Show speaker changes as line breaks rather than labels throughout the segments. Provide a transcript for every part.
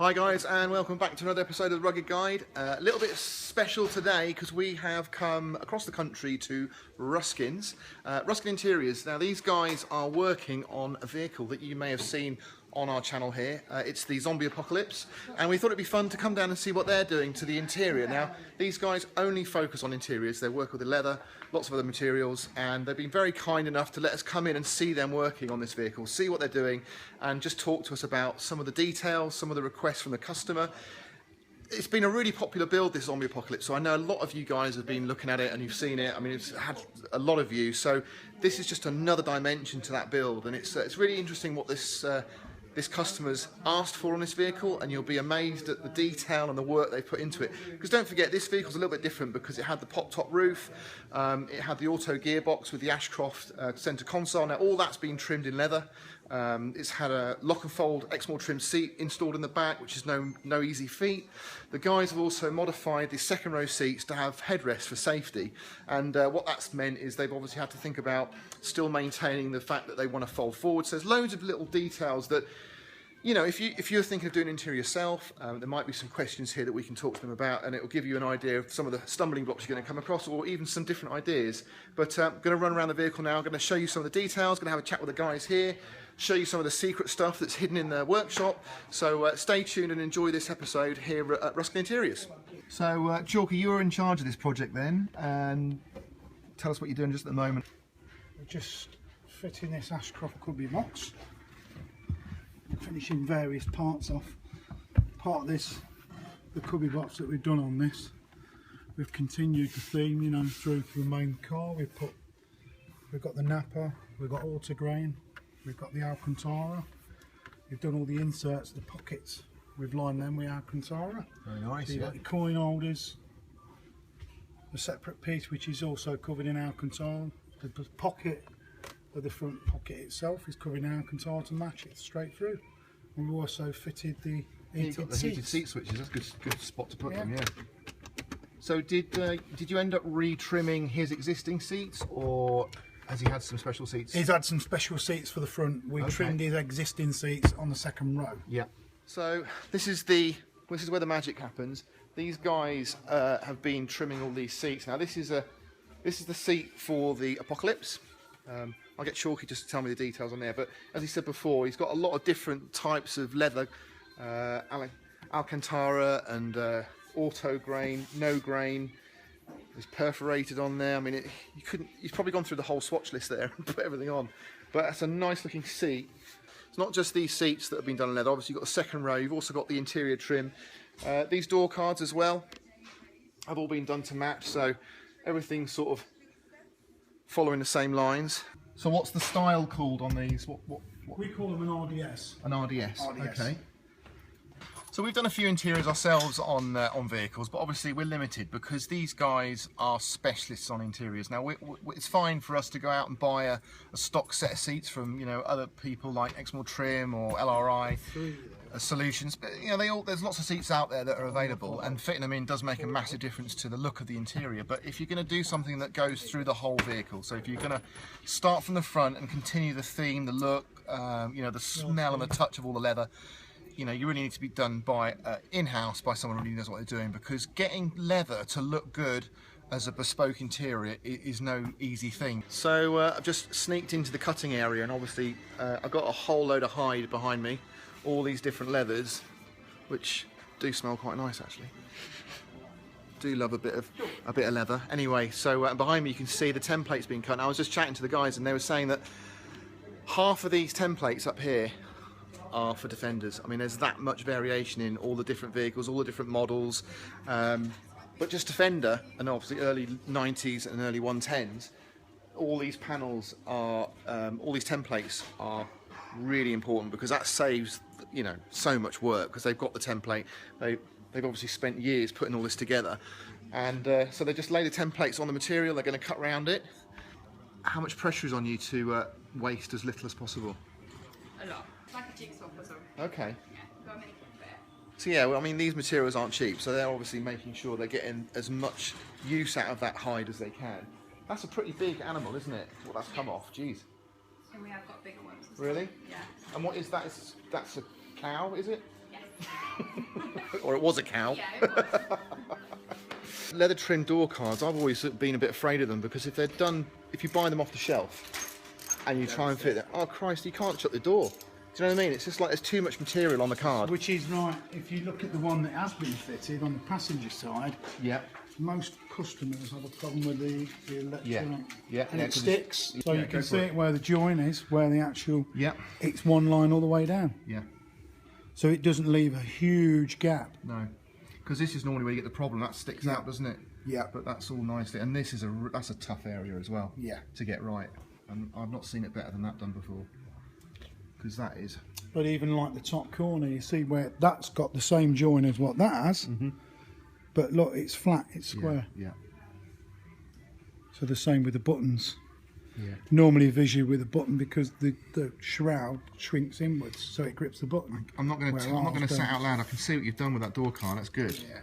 Hi guys, and welcome back to another episode of the Rugged Guide. A little bit special today because we have come across the country to Ruskin's. Ruskin Interiors. Now these guys are working on a vehicle that you may have seen on our channel here. It's the Zombie Apocalypse, and we thought it'd be fun to come down and see what they're doing to the interior. Now these guys only focus on interiors. They work with the leather, lots of other materials, and they've been very kind enough to let us come in and see them working on this vehicle, see what they're doing, and just talk to us about some of the details, some of the requests from the customer. It's been a really popular build, this Zombie Apocalypse, so I know a lot of you guys have been looking at it and you've seen it. I mean, it's had a lot of views, so this is just another dimension to that build, and it's really interesting what this customer's asked for on this vehicle, and you'll be amazed at the detail and the work they've put into it. Because don't forget, this vehicle's a little bit different because it had the pop-top roof, it had the auto gearbox with the Ashcroft centre console. Now all that's been trimmed in leather. It's had a lock and fold Exmoor trim seat installed in the back, which is no easy feat. The guys have also modified the second row seats to have headrests for safety, and what that's meant is they've obviously had to think about still maintaining the fact that they want to fold forward. So there's loads of little details that, you know, if you're thinking of doing an interior yourself, there might be some questions here that we can talk to them about, and it will give you an idea of some of the stumbling blocks you're going to come across, or even some different ideas. But I'm going to run around the vehicle now. I'm going to show you some of the details, going to have a chat with the guys here, show you some of the secret stuff that's hidden in the workshop. So stay tuned and enjoy this episode here at Ruskin Interiors. So Chalky, you're in charge of this project then, and tell us what you're doing just at the moment.
We're just fitting this Ashcroft cubby box, finishing various parts off. Part of this, the cubby box that we've done on this, we've continued the theme, you know, through to the main car. We've got the Napa, we've got auto grain, we've got the Alcantara. We've done all the inserts, the pockets. We've lined them with Alcantara.
Very nice.
So you've got your coin holders, a separate piece which is also covered in Alcantara. The pocket of the front pocket itself is covered in Alcantara to match it straight through. And we've also fitted the heated
seat switches. That's a good spot to put them. Yeah. So did you end up re-trimming his existing seats, or has he had some special seats?
He's had some special seats for the front. We trimmed his existing seats on the second row.
Yeah. So this is where the magic happens. These guys have been trimming all these seats. Now this is the seat for the Apocalypse. I'll get Chalky just to tell me the details on there, but as he said before, he's got a lot of different types of leather, Alcantara and auto grain, no grain. There's perforated on there. I mean, he's probably gone through the whole swatch list there and put everything on. But that's a nice looking seat. It's not just these seats that have been done in leather. Obviously, you've got the second row. You've also got the interior trim. These door cards as well have all been done to match, so everything's sort of following the same lines. So what's the style called on these? What?
We call them an RDS.
An RDS. Okay. So we've done a few interiors ourselves on vehicles, but obviously we're limited because these guys are specialists on interiors. Now it's fine for us to go out and buy a stock set of seats from, you know, other people like Exmoor Trim or LRI Solutions, but you know there's lots of seats out there that are available, and fitting them in does make a massive difference to the look of the interior. But if you're going to do something that goes through the whole vehicle, so if you're going to start from the front and continue the theme, the look, you know, the smell and the touch of all the leather, you know, you really need to be done by in-house by someone who really knows what they're doing, because getting leather to look good as a bespoke interior is no easy thing. So I've just sneaked into the cutting area, and obviously I've got a whole load of hide behind me, all these different leathers, which do smell quite nice actually. Do love a bit of leather. Anyway, so behind me you can see the templates being cut. And I was just chatting to the guys, and they were saying that half of these templates up here are for Defenders. I mean, there's that much variation in all the different vehicles, all the different models, but just Defender, and obviously early 90s and early 110s, all these panels are, all these templates are really important, because that saves, you know, so much work, because they've got the template, they've obviously spent years putting all this together, and so they just lay the templates on the material. They're going to cut around it. How much pressure is on you to waste as little as possible?
A lot. Like a jigsaw puzzle.
Okay.
Yeah, got to make it fit.
So yeah, well, I mean, these materials aren't cheap, so they're obviously making sure they're getting as much use out of that hide as they can. That's a pretty big animal, isn't it? What that's come off, jeez.
And we have got bigger ones as
Really?
well. Yeah.
And what is that? That's a cow, is it?
Yes.
Or it was a cow.
Yeah, it was.
Leather trimmed door cards, I've always been a bit afraid of them because if they're done, if you buy them off the shelf and you try and fit them, oh Christ, you can't shut the door. Do you know what I mean? It's just like there's too much material on the card.
Which is right, if you look at the one that has been fitted on the passenger side,
Yeah.
most customers have a problem with the electronic.
Yeah,
And
yeah,
it
'cause
sticks,
it's-
so
yeah,
you
go
can
for
see
it.
it where the join is, where the actual,
Yeah.
it's one line all the way down.
Yeah.
So it doesn't leave a huge gap.
No. Because this is normally where you get the problem. That sticks
Yeah.
out, doesn't it?
Yeah.
But that's all nicely, and this is that's a tough area as well.
Yeah.
To get right, and I've not seen it better than that done before. Because that is.
But even like the top corner, you see where that's got the same join as what that has. But look, it's flat, it's square.
Yeah.
So the same with the buttons.
Yeah.
Normally visually with a button because the shroud shrinks inwards, so it grips the button.
I'm not going
Where
to. I'm not going
ours
to say it
don't.
out loud. I can see what you've done with that door card. That's good.
Yeah.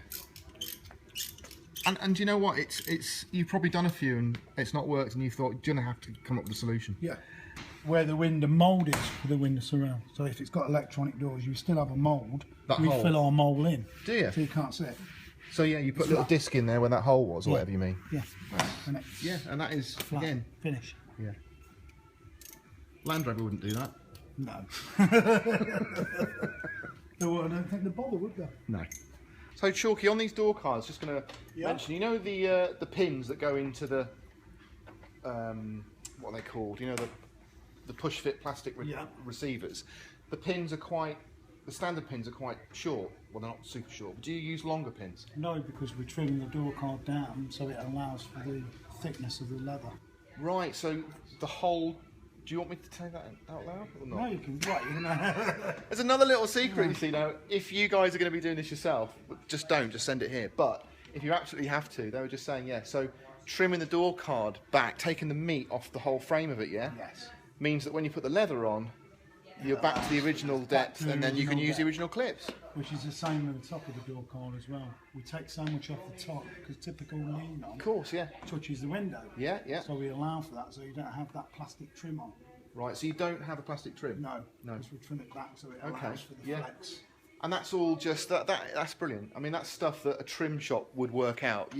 And do you know what? It's you've probably done a few and it's not worked, and you thought you're going to have to come up with a solution.
Yeah. Where the window mould is for the window surround. So if it's got electronic doors, you still have a mould.
That
we
hole.
fill our mould in.
Do you?
So you can't see it.
So yeah, you put a little disc in there where that hole was, or whatever you mean.
Yeah. And it's
Yeah, and that is
flat.
again.
Finish.
Yeah. Land Rover wouldn't do that.
No. No, I don't think the bother would they?
No. So Chalky, on these door cards, just going to
Yeah.
mention, you know the pins that go into the what are they called? You know the push fit plastic
Yeah.
receivers. The pins are the standard pins are quite short. Well, they're not super short. But do you use longer pins?
No, because we're trimming the door card down so it allows for the thickness of the leather.
Right. So the whole. Do you want me to say that out loud or not?
No, you can. What? You know.
There's another little secret, you see. Now, if you guys are going to be doing this yourself, just send it here. But if you absolutely have to, they were just saying, yeah. So trimming the door card back, taking the meat off the whole frame of it, yeah,
Yes.
means that when you put the leather on, you're back to the original depth,
to
and then you can
original
use the
depth.
original clips.
Which is the same with the top of the door card as well. We take so much off the top because typical lean on
Of course, yeah,
touches the window.
yeah, yeah.
So we allow for that, so you don't have that plastic trim on.
Right. So you don't have a plastic trim.
No,
No.
because we trim it back so it allows
Okay,
for the
yeah.
flex.
And that's all just that's brilliant. I mean, that's stuff that a trim shop would work out.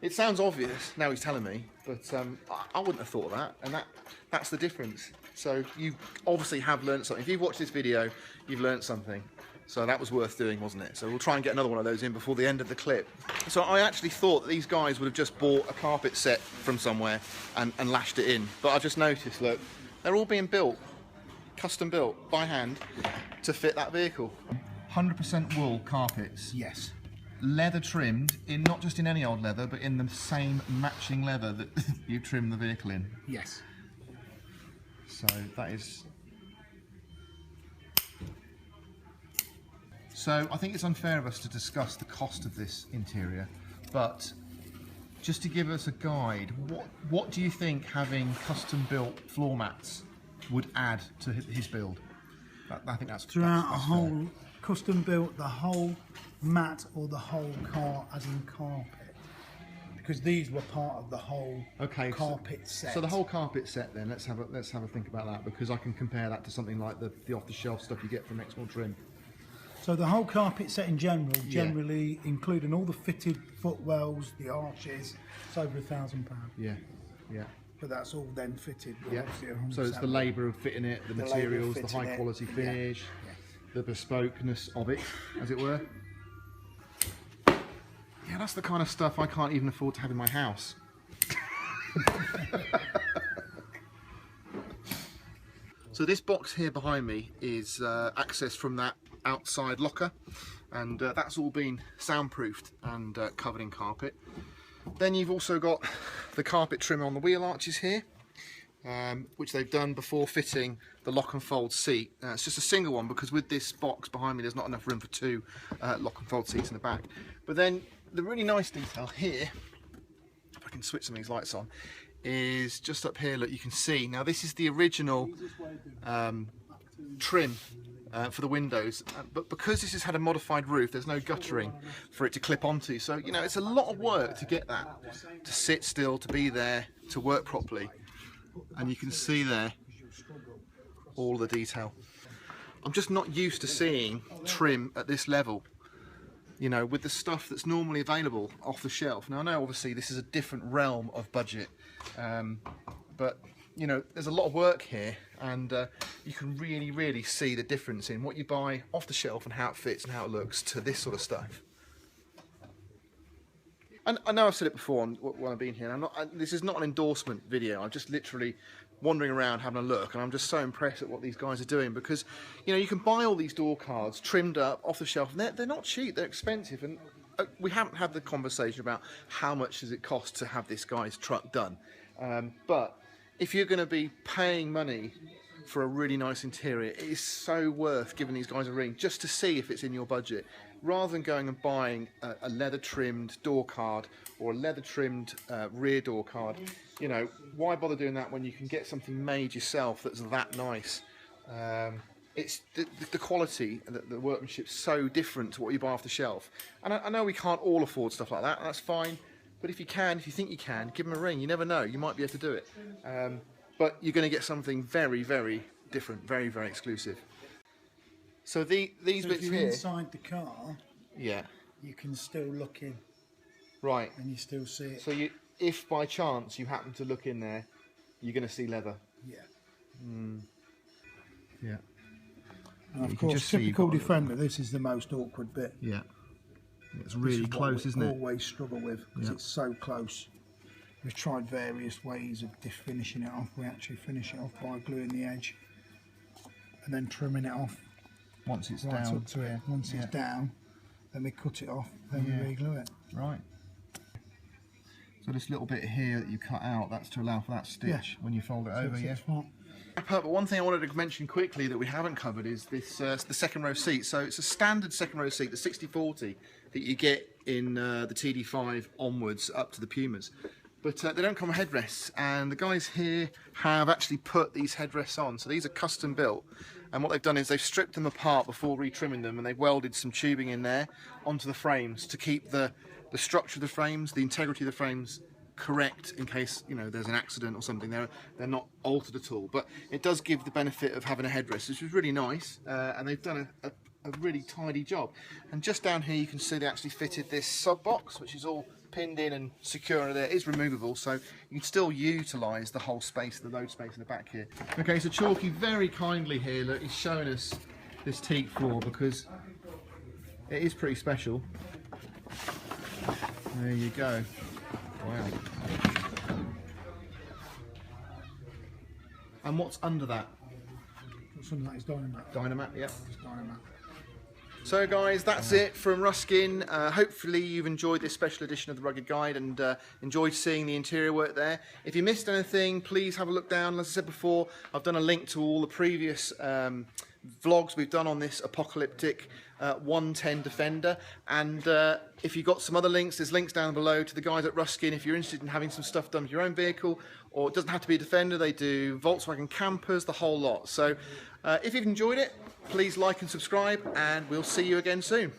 It sounds obvious now he's telling me, but I wouldn't have thought of that, and that's the difference. So you obviously have learnt something. If you've watched this video, you've learnt something. So that was worth doing, wasn't it? So we'll try and get another one of those in before the end of the clip. So I actually thought that these guys would have just bought a carpet set from somewhere and lashed it in, but I just noticed, look, they're all being built, custom built by hand to fit that vehicle. 100% wool carpets.
Yes.
Leather trimmed, in not just in any old leather, but in the same matching leather that you trim the vehicle in.
Yes.
So that is. So I think it's unfair of us to discuss the cost of this interior, but just to give us a guide, what do you think having custom built floor mats would add to his build? I think that's
Throughout
that's
a whole custom built, the whole mat or the whole car, as in carpet, because these were part of the whole carpet set.
So the whole carpet set, then let's have a think about that, because I can compare that to something like the off-the-shelf stuff you get from Exmoor Trim.
So the whole carpet set in general, generally including all the fitted footwells, the arches, it's over £1,000.
Yeah, yeah.
But that's all then fitted.
Yeah.
Obviously,
So it's the labour of fitting it, the materials, the
fitting
high
it,
quality
yeah,
finish, the bespokeness of it, as it were. Yeah, that's the kind of stuff I can't even afford to have in my house. So this box here behind me is accessed from that outside locker, and that's all been soundproofed and covered in carpet. Then you've also got the carpet trim on the wheel arches here, which they've done before fitting the lock and fold seat. It's just a single one because with this box behind me there's not enough room for two lock and fold seats in the back. But then the really nice detail here, if I can switch some of these lights on, is just up here. Look, you can see now this is the original trim for the windows, but because this has had a modified roof, there's no guttering for it to clip onto. So you know, it's a lot of work to get that to sit still, to be there, to work properly. And you can see there all the detail. I'm just not used to seeing trim at this level, you know, with the stuff that's normally available off the shelf. Now I know obviously this is a different realm of budget, but you know, there's a lot of work here, and you can really see the difference in what you buy off the shelf and how it fits and how it looks to this sort of stuff. And I know I've said it before when I've been here, and this is not an endorsement video. I'm just literally wandering around having a look, and I'm just so impressed at what these guys are doing, because you know, you can buy all these door cards trimmed up off the shelf, and they're not cheap, they're expensive, and we haven't had the conversation about how much does it cost to have this guy's truck done, but if you're going to be paying money for a really nice interior, it is so worth giving these guys a ring just to see if it's in your budget, rather than going and buying a leather trimmed door card or a leather trimmed rear door card. You know, why bother doing that when you can get something made yourself that's that nice? It's the quality, the workmanship's so different to what you buy off the shelf. And I know we can't all afford stuff like that, and that's fine. But if you can, if you think you can, give them a ring. You never know, you might be able to do it. But you're going to get something very different, very exclusive. So these bits
if you're
here,
inside the car,
yeah,
you can still look in,
right,
and you still see it.
so if by chance you happen to look in there, you're going to see leather.
Yeah.
Yeah.
And of
You can
course,
just see you've
typical
got-
Defender, this is the most awkward bit.
Yeah. It's
This
really
is what
close,
we
isn't it?
always struggle with, because
Yeah.
it's so close. We've tried various ways of finishing it off. We actually finish it off by gluing the edge and then trimming it off
Once it's
right
down.
up to it. Once
Yeah.
it's down, then we cut it off, then
Yeah.
we re-glue it.
Right. So this little bit here that you cut out, that's to allow for that stitch
Yeah.
when you fold it over, yeah?
It's fine.
But one thing I wanted to mention quickly that we haven't covered is this the second row seat. So it's a standard second row seat, the 60/40 that you get in the TD5 onwards up to the Pumas. But they don't come with headrests, and the guys here have actually put these headrests on. So these are custom built, and what they've done is they've stripped them apart before retrimming them, and they've welded some tubing in there onto the frames to keep the structure of the frames, the integrity of the frames correct, in case, you know, there's an accident or something. They're not altered at all, but it does give the benefit of having a headrest, which is really nice, and they've done a really tidy job. And just down here you can see they actually fitted this sub box, which is all pinned in and secure there. It is removable, so you can still utilise the whole space, the load space in the back here. Okay, so Chalky very kindly here, look, he's showing us this teak floor because it is pretty special. There you go. Wow. And what's under that?
Something like it's dynamite.
Dynamite, yeah.
It's dynamite.
So guys, that's it from Ruskin. Hopefully you've enjoyed this special edition of the Rugged Guide and enjoyed seeing the interior work there. If you missed anything, please have a look down. As I said before, I've done a link to all the previous vlogs we've done on this apocalyptic 110 Defender, and if you've got some other links, there's links down below to the guys at Ruskin if you're interested in having some stuff done with your own vehicle, or it doesn't have to be a Defender, they do Volkswagen campers, the whole lot. So if you've enjoyed it, please like and subscribe, and we'll see you again soon.